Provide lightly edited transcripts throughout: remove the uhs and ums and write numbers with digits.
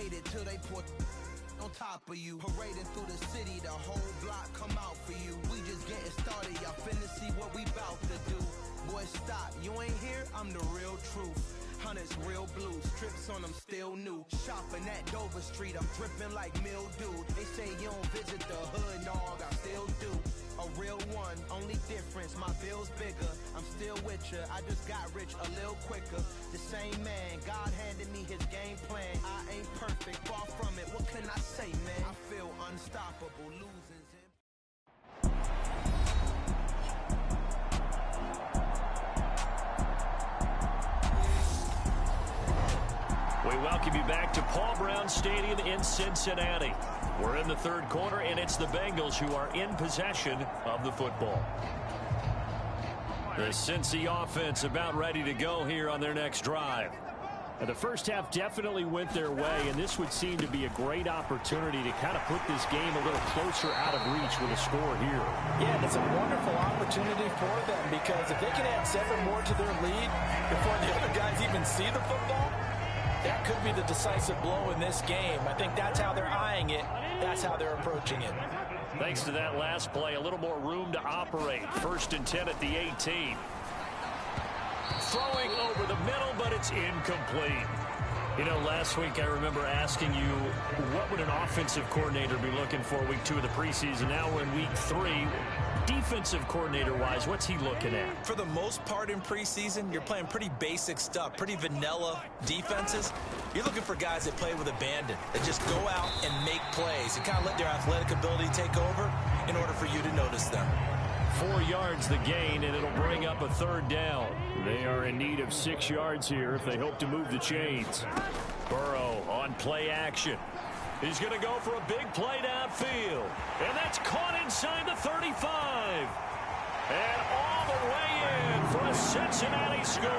waited till they put on top of you. Parading through the city, the whole block come out for you. We just getting started, y'all finna see what we bout to do. Boy, stop, you ain't here, I'm the real truth. Hunters real blue, strips on them still new. Shopping at Dover Street, I'm dripping like mildew. They say you don't visit the hood, dog, I still do. A real one, only difference, my bill's bigger. I'm still with ya, I just got rich a little quicker. The same man, God handed me his game plan. I ain't perfect, far from it, what can I say, man? I feel unstoppable, losing's in. We welcome you back to Paul Brown Stadium in Cincinnati. We're in the third quarter, and it's the Bengals who are in possession of the football. The Cincy offense about ready to go here on their next drive. The first half definitely went their way, and this would seem to be a great opportunity to kind of put this game a little closer out of reach with a score here. Yeah, it's a wonderful opportunity for them, because if they can add 7 more to their lead before the other guys even see the football, that could be the decisive blow in this game. I think that's how they're eyeing it. That's how they're approaching it. Thanks to that last play, a little more room to operate. 1st and 10 at the 18. Throwing over the middle, but it's incomplete. You know, last week I remember asking you, what would an offensive coordinator be looking for week 2 of the preseason? Now we're in week 3. Defensive coordinator-wise, what's he looking at? For the most part in preseason, you're playing pretty basic stuff, pretty vanilla defenses. You're looking for guys that play with abandon, that just go out and make plays and kind of let their athletic ability take over in order for you to notice them. 4 yards the gain, and it'll bring up a 3rd down. They are in need of 6 yards here if they hope to move the chains. Burrow on play action. He's going to go for a big play downfield. And that's caught inside the 35. And all the way in for a Cincinnati score.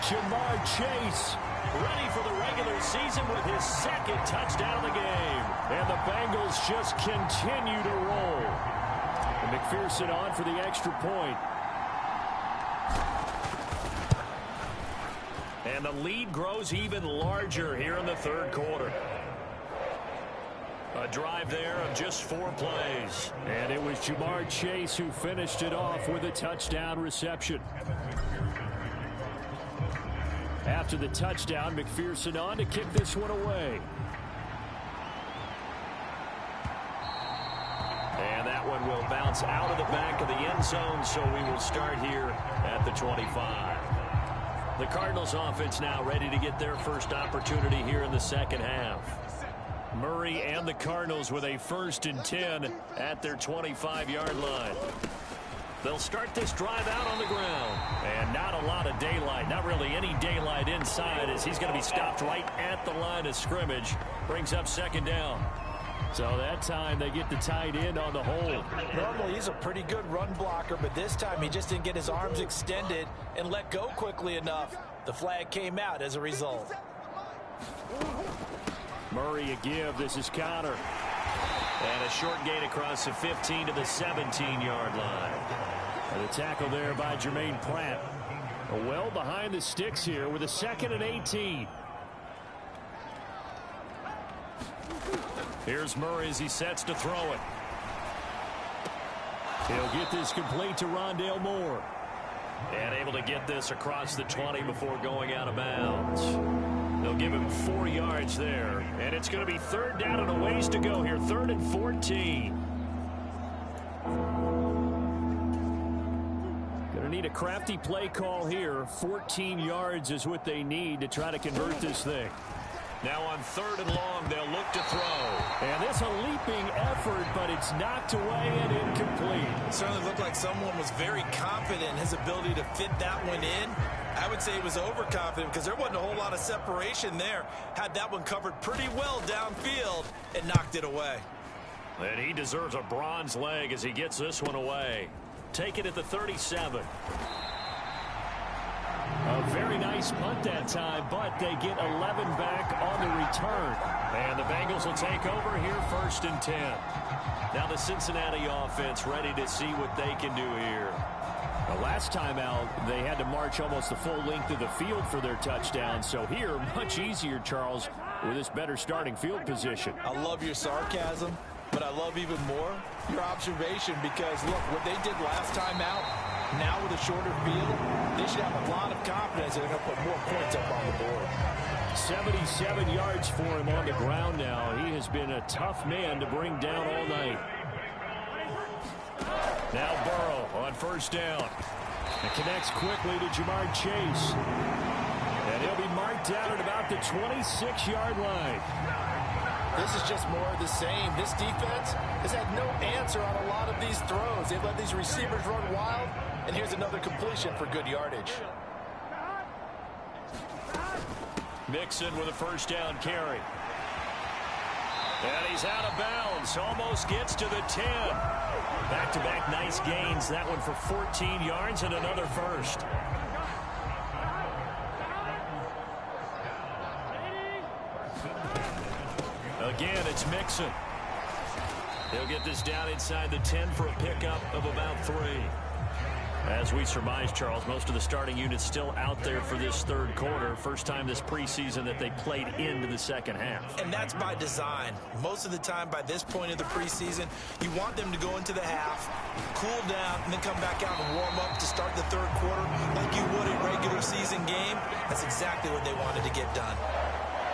Jamar Chase ready for the regular season with his 2nd touchdown of the game. And the Bengals just continue to roll. And McPherson on for the extra point. And the lead grows even larger here in the 3rd quarter. A drive there of just 4 plays. And it was Jamar Chase who finished it off with a touchdown reception. After the touchdown, McPherson on to kick this one away. And that one will bounce out of the back of the end zone, so we will start here at the 25. The Cardinals offense now ready to get their first opportunity here in the 2nd half. Murray and the Cardinals with a 1st and 10 at their 25-yard line. They'll start this drive out on the ground. And not a lot of daylight, not really any daylight inside, as he's going to be stopped right at the line of scrimmage. Brings up 2nd down. So that time they get the tight end on the hold. Normally he's a pretty good run blocker, but this time he just didn't get his arms extended and let go quickly enough. The flag came out as a result. Murray a give. This is Connor. And a short gain across the 15 to the 17-yard line. And the tackle there by Jermaine Pratt. Well behind the sticks here with a 2nd and 18. Here's Murray as he sets to throw it. He'll get this complete to Rondale Moore. And able to get this across the 20 before going out of bounds. They'll give him 4 yards there. And it's going to be 3rd down and a ways to go here. 3rd and 14. Going to need a crafty play call here. 14 yards is what they need to try to convert this thing. Now on 3rd and long, they'll look to throw. And it's a leaping effort, but it's knocked away and incomplete. It certainly looked like someone was very confident in his ability to fit that one in. I would say he was overconfident because there wasn't a whole lot of separation there. Had that one covered pretty well downfield and knocked it away. And he deserves a bronze leg as he gets this one away. Take it at the 37. A very nice punt that time, but they get 11 back on the return. And the Bengals will take over here 1st and 10. Now the Cincinnati offense ready to see what they can do here. The last time out, they had to march almost the full length of the field for their touchdown. So here, much easier, Charles, with this better starting field position. I love your sarcasm, but I love even more your observation because, look, what they did last time out, now with a shorter field, they should have a lot of confidence that they're going to put more points up on the board. 77 yards for him on the ground now. He has been a tough man to bring down all night. Now Burrow on first down. It connects quickly to Jamar Chase. And he'll be marked down at about the 26-yard line. This is just more of the same. This defense has had no answer on a lot of these throws. They've let these receivers run wild, and here's another completion for good yardage. Mixon with a first down carry. And he's out of bounds. Almost gets to the 10. Back-to-back nice gains. That one for 14 yards and another first. Again, it's Mixon. He'll get this down inside the 10 for a pickup of about 3. As we surmise, Charles, most of the starting units still out there for this third quarter. First time this preseason that they played into the second half. And that's by design. Most of the time by this point of the preseason, you want them to go into the half, cool down, and then come back out and warm up to start the third quarter like you would a regular season game. That's exactly what they wanted to get done.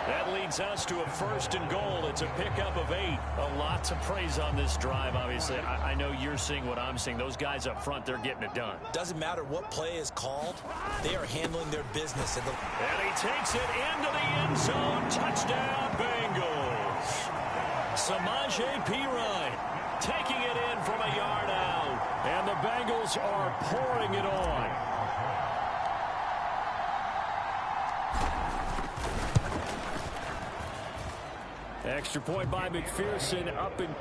That leads us to a first and goal. It's a pickup of 8. A lot to praise on this drive, obviously. I know you're seeing what I'm seeing. Those guys up front, they're getting it done. Doesn't matter what play is called. They are handling their business. And he takes it into the end zone. Touchdown, Bengals. Samaje Perine taking it in from a yard out. And the Bengals are pouring it on. Extra point by McPherson up and...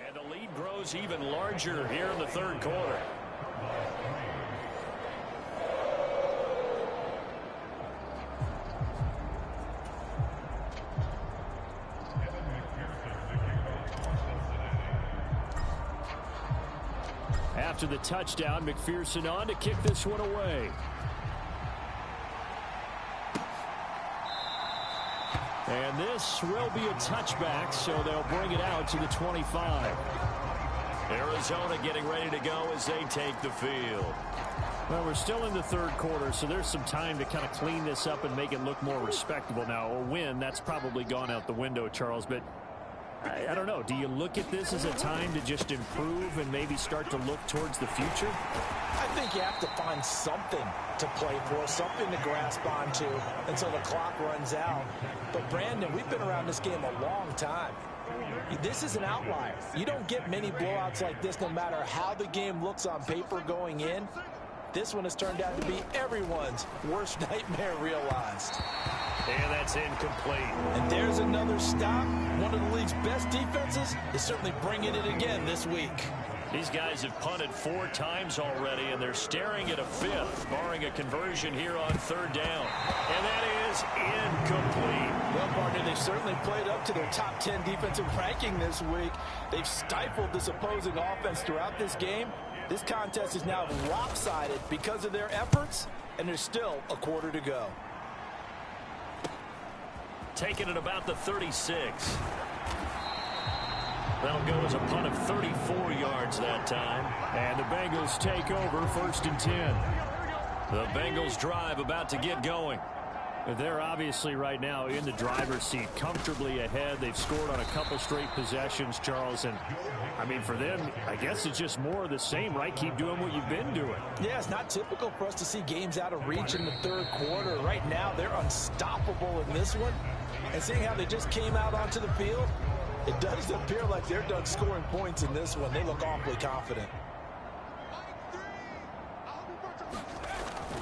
And the lead grows even larger here in the third quarter. After the touchdown, McPherson on to kick this one away. And this will be a touchback, so they'll bring it out to the 25. Arizona getting ready to go as they take the field. Well, we're still in the third quarter, so there's some time to kind of clean this up and make it look more respectable now. A win, that's probably gone out the window, Charles, but I don't know. Do you look at this as a time to just improve and maybe start to look towards the future? I think you have to find something to play for, something to grasp onto until the clock runs out. But, Brandon, we've been around this game a long time. This is an outlier. You don't get many blowouts like this no matter how the game looks on paper going in. This one has turned out to be everyone's worst nightmare realized. And that's incomplete. And there's another stop. One of the league's best defenses is certainly bringing it again this week. These guys have punted 4 times already, and they're staring at a 5th, barring a conversion here on 3rd down. And that is incomplete. Well, partner, they've certainly played up to their top 10 defensive ranking this week. They've stifled this opposing offense throughout this game. This contest is now lopsided because of their efforts, and there's still a quarter to go. Taking it about the 36. That'll go as a punt of 34 yards that time. And the Bengals take over 1st and 10. The Bengals drive about to get going. They're obviously right now in the driver's seat, comfortably ahead. They've scored on a couple straight possessions, Charles. And, I mean, for them, I guess it's just more of the same, right? Keep doing what you've been doing. Yeah, it's not typical for us to see games out of reach in the 3rd quarter. Right now, they're unstoppable in this one. And seeing how they just came out onto the field, it does appear like they're done scoring points in this one. They look awfully confident.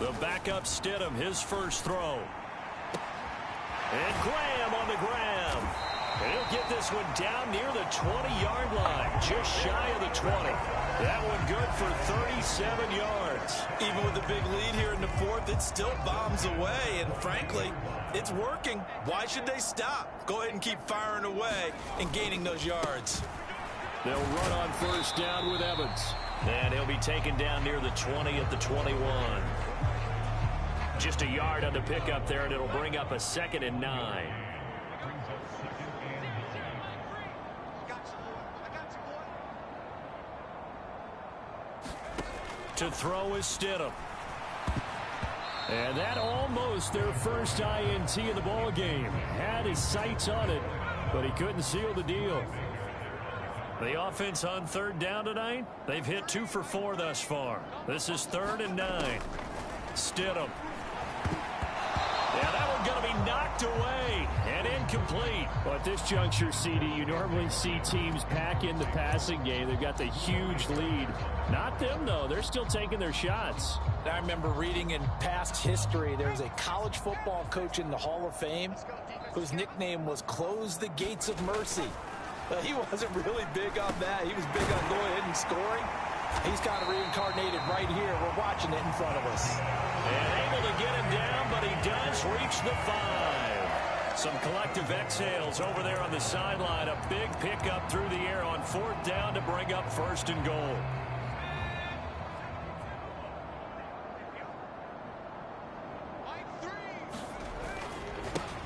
The backup Stidham, his first throw. And Graham on the ground. And he'll get this one down near the 20-yard line, just shy of the 20. That one good for 37 yards. Even with a big lead here in the 4th, it still bombs away. And frankly, it's working. Why should they stop? Go ahead and keep firing away and gaining those yards. They'll run on 1st down with Evans. And he'll be taken down near the 20 at the 21. Just a yard on the pickup there, and it'll bring up a 2nd and 9. To throw is Stidham. And that almost their first INT in the ball game. Had his sights on it, but he couldn't seal the deal. The offense on 3rd down tonight, they've hit 2 for 4 thus far. This is 3rd and 9. Stidham. Yeah, that one's going to be knocked away and incomplete. Well, at this juncture, CD, you normally see teams pack in the passing game. They've got the huge lead. Not them, though. They're still taking their shots. I remember reading in past history, there was a college football coach in the Hall of Fame whose nickname was Close the Gates of Mercy. But he wasn't really big on that. He was big on going ahead and scoring. He's kind of reincarnated right here. We're watching it in front of us. And able to get him down, but he does reach the 5. Some collective exhales over there on the sideline. A big pickup through the air on 4th down to bring up 1st and goal.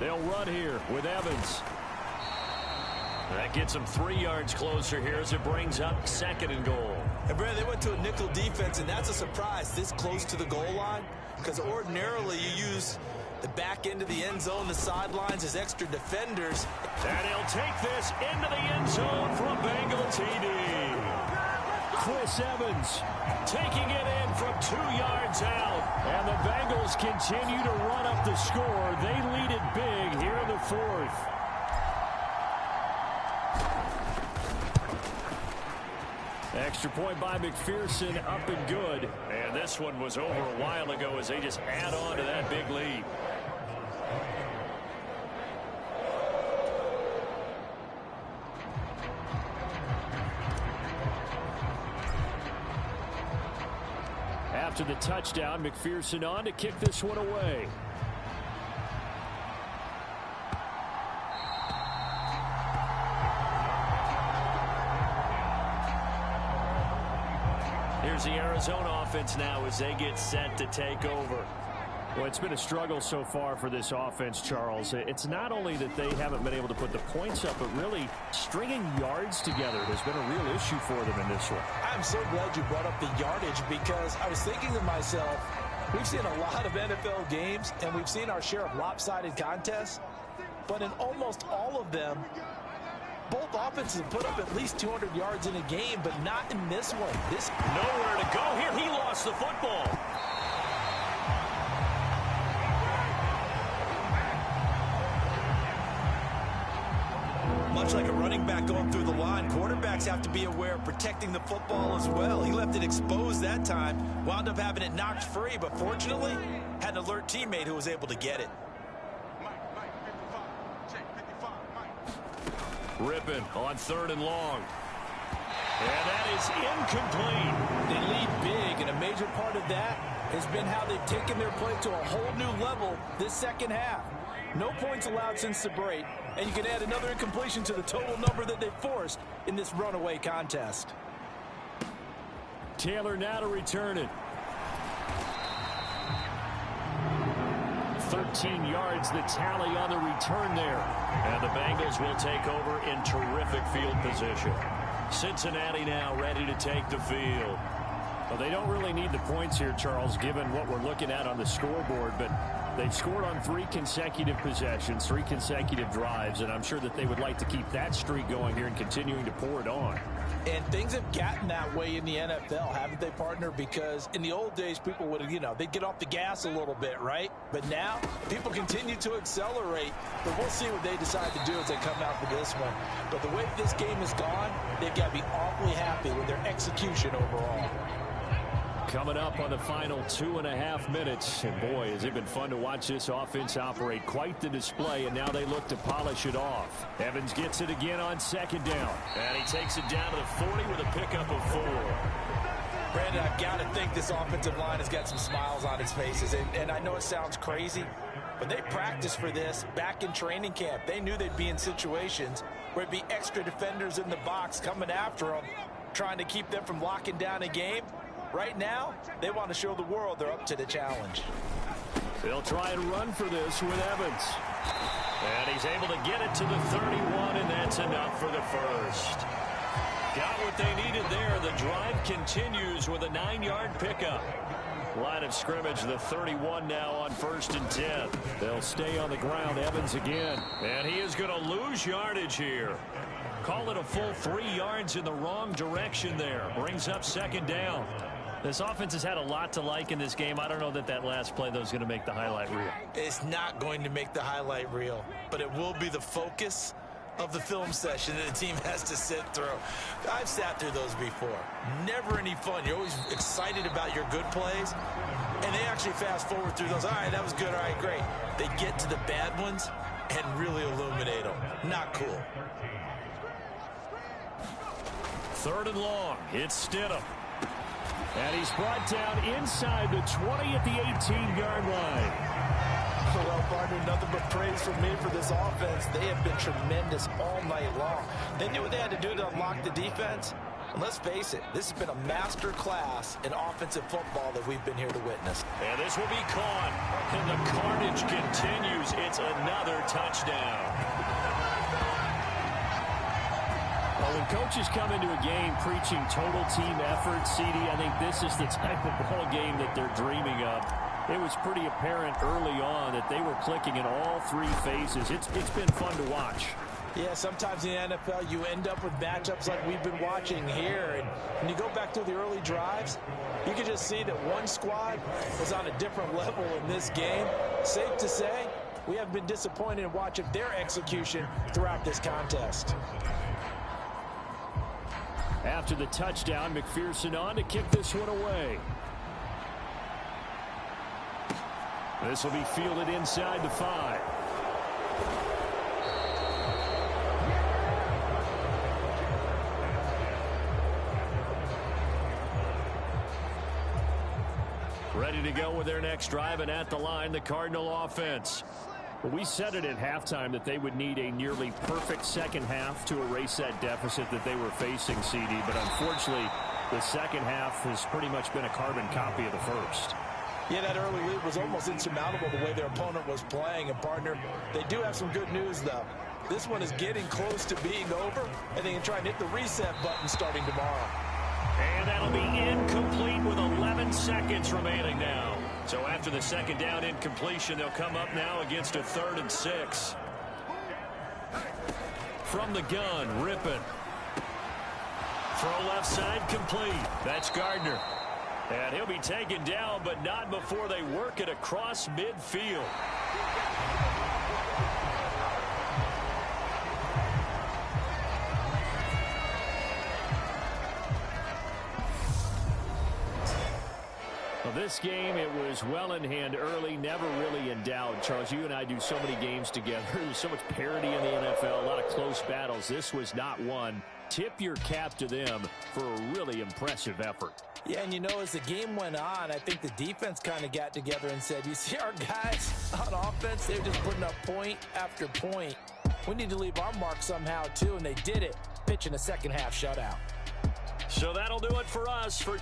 They'll run here with Evans. That gets them 3 yards closer here as it brings up 2nd and goal. And Brad, they went to a nickel defense, and that's a surprise this close to the goal line, because ordinarily you use the back end of the end zone, the sidelines as extra defenders. And he'll take this into the end zone from Bengal TD. Chris Evans taking it in from 2 yards out. And the Bengals continue to run up the score. They lead it big here in the 4th. Extra point by McPherson, up and good. And this one was over a while ago as they just add on to that big lead. After the touchdown, McPherson on to kick this one away. Here's the Arizona offense now as they get set to take over. Well, it's been a struggle so far for this offense, Charles. It's not only that they haven't been able to put the points up, but really stringing yards together has been a real issue for them in this one. I'm so glad you brought up the yardage because I was thinking to myself, we've seen a lot of NFL games, and we've seen our share of lopsided contests, but in almost all of them, both offenses have put up at least 200 yards in a game, but not in this one. Nowhere to go here. He lost the football. Much like a running back going through the line, quarterbacks have to be aware of protecting the football as well. He left it exposed that time, wound up having it knocked free, but fortunately had an alert teammate who was able to get it. Rippin on 3rd and long. And that is incomplete. They lead big, and a major part of that has been how they've taken their play to a whole new level this second half. No points allowed since the break, and you can add another incompletion to the total number that they've forced in this runaway contest. Taylor now to return it. 13 yards, the tally on the return there. And the Bengals will take over in terrific field position. Cincinnati now ready to take the field. Well, they don't really need the points here, Charles, given what we're looking at on the scoreboard, but they've scored on 3 consecutive possessions, 3 consecutive drives, and I'm sure that they would like to keep that streak going here and continuing to pour it on. And things have gotten that way in the NFL, haven't they, partner? Because in the old days, people would, they'd get off the gas a little bit, right? But now, people continue to accelerate. But we'll see what they decide to do as they come out for this one. But the way this game has gone, they've got to be awfully happy with their execution overall. Coming up on the final 2.5 minutes. And boy, has it been fun to watch this offense operate. Quite the display, and now they look to polish it off. Evans gets it again on 2nd down. And he takes it down to the 40 with a pickup of 4. Brandon, I've got to think this offensive line has got some smiles on its faces. And I know it sounds crazy, but they practiced for this back in training camp. They knew they'd be in situations where it'd be extra defenders in the box coming after them, trying to keep them from locking down a game. Right now, they want to show the world they're up to the challenge. They'll try and run for this with Evans. And he's able to get it to the 31, and that's enough for the first. Got what they needed there. The drive continues with a 9-yard pickup. Line of scrimmage, the 31 now on 1st and 10. They'll stay on the ground. Evans again. And he is going to lose yardage here. Call it a full 3 yards in the wrong direction there. Brings up 2nd down. This offense has had a lot to like in this game. I don't know that that last play, though, is going to make the highlight reel. It's not going to make the highlight reel, but it will be the focus of the film session that the team has to sit through. I've sat through those before. Never any fun. You're always excited about your good plays, and they actually fast forward through those. All right, that was good. All right, great. They get to the bad ones and really illuminate them. Not cool. 3rd and long. It's Stidham. And he's brought down inside the 20 at the 18-yard line. Well, partner, nothing but praise from me for this offense. They have been tremendous all night long. They knew what they had to do to unlock the defense. And let's face it, this has been a master class in offensive football that we've been here to witness. And this will be caught. And the carnage continues. It's another touchdown. Well, when coaches come into a game preaching total team effort, CD, I think this is the type of ball game that they're dreaming of. It was pretty apparent early on that they were clicking in all 3 phases. It's been fun to watch. Yeah, sometimes in the NFL you end up with matchups like we've been watching here. And when you go back to the early drives, you can just see that one squad was on a different level in this game. Safe to say, we have been disappointed in watching their execution throughout this contest. After the touchdown, McPherson on to kick this one away. This will be fielded inside the 5. Ready to go with their next drive, and at the line, the Cardinal offense. Well, we said it at halftime that they would need a nearly perfect second half to erase that deficit that they were facing, CD. But unfortunately, the second half has pretty much been a carbon copy of the first. Yeah, that early lead was almost insurmountable the way their opponent was playing. And, partner, they do have some good news, though. This one is getting close to being over, and they can try and hit the reset button starting tomorrow. And that'll be incomplete with 11 seconds remaining now. So after the second down incompletion, they'll come up now against a 3rd and 6. From the gun, Rippon. Throw left side complete. That's Gardner. And he'll be taken down, but not before they work it across midfield. Well, this game, it was well in hand early, never really in doubt. Charles, you and I do so many games together. There's so much parity in the NFL, a lot of close battles. This was not one. Tip your cap to them for a really impressive effort. Yeah, and you know, as the game went on, I think the defense kind of got together and said, you see our guys on offense, they're just putting up point after point. We need to leave our mark somehow, too, and they did it, pitching a second-half shutout. So that'll do it for us for